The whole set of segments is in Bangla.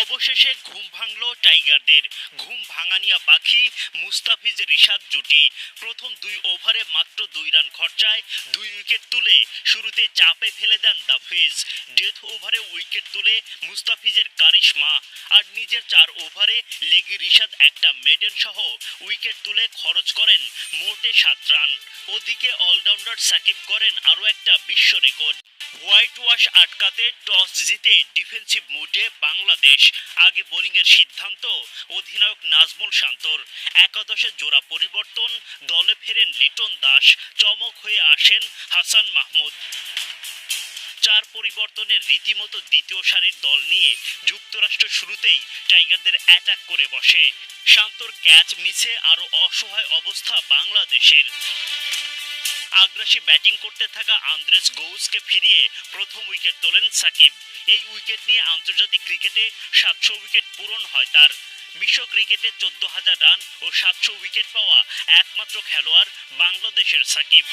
অবশেষে ঘুম ভাঙল টাইগারদের। ঘুম ভাঙানিয়া পাখি মুস্তাফিজ রিশাদ জুটি প্রথম ২ ওভারে মাত্র ২ রান খরচায় ২ উইকেট তুলে শুরুতে চাপে ফেলে দেন দাফিজ। ডেথ ওভারে উইকেট তুলে মুস্তাফিজের কারিশমা, আর নিজের ৪ ওভারে লেগি রিশাদ একটা মেডেন সহ উইকেট তুলে খরচ করেন মোটে ৭ রান। ওদিকে অলরাউন্ডার সাকিব করেন আরও একটা বিশ্ব রেকর্ড। হোয়াইট ওয়াশ আটকাতে টস জিতে ডিফেন্সিভ মুডে বাংলাদেশ। আগে বোলিংয়ের সিদ্ধান্ত অধিনায়ক নাজমুল শান্তর। একাদশে জোড়া পরিবর্তন, দলে ফেরেন লিটন দাস, চমক হয়ে আসেন হাসান মাহমুদ। ৪ পরিবর্তনের রীতিমতো দ্বিতীয় সারির দল নিয়ে যুক্তরাষ্ট্র শুরুতেই টাইগারদের অ্যাটাক করে বসে। শান্তর ক্যাচ মিসে আরও অসহায় অবস্থা বাংলাদেশের। আগ্রাসী ব্যাটিং করতে থাকা আন্দ্রেস গৌসকে ফিরিয়ে প্রথম উইকেট তোলেন সাকিব। এই উইকেট নিয়ে আন্তর্জাতিক ক্রিকেটে ৭০০ উইকেট পূরণ হয় তার। বিশ্ব ক্রিকেটে ১৪,০০০ রান ও ৭০০ উইকেট পাওয়া একমাত্র খেলোয়াড় বাংলাদেশের সাকিব।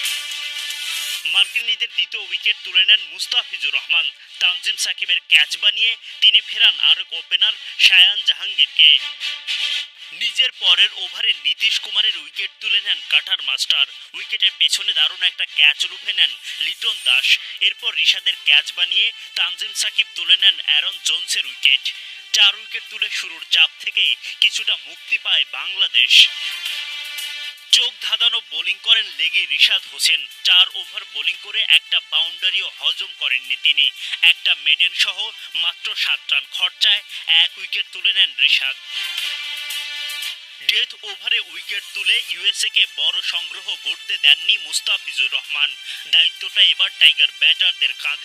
মার্কিনীদের দ্বিতীয় উইকেট তুলে নেন মুস্তাফিজুর রহমান। তানজিম সাকিবের ক্যাচ বানিয়ে তিনি ফেরান আরেক ওপেনার শায়ান জাহাঙ্গীরকে। নিজের পরের ওভারে নীতিশ কুমারের উইকেট তুলে নেন কাটার মাস্টার। উইকেটের পেছনে দারুণ একটা ক্যাচ লুফে নেন লিটন দাস। এরপর রিশাদের ক্যাচ বানিয়ে তানজিম সাকিব তুলে নেন অ্যারন জোন্সের উইকেট। ৪ উইকেট তুলে শুরুর চাপ থেকে কিছুটা মুক্তি পায় বাংলাদেশ। চোখ ধাঁধানো বোলিং করেন লেগি রিশাদ হোসেন। ৪ ওভার বোলিং করে একটা বাউন্ডারিও হজম করেননি তিনি। একটা মেডেন সহ মাত্র ৭ রান খরচায় ১ উইকেট তুলে নেন রিশাদ। ডেথ ওভারে উইকেট তুলে ইউএসএকে বড় সংগ্রহ করতে দেননি মুস্তাফিজুর রহমান। দায়িত্বটা এবার টাইগার ব্যাটারদের কাঁধে।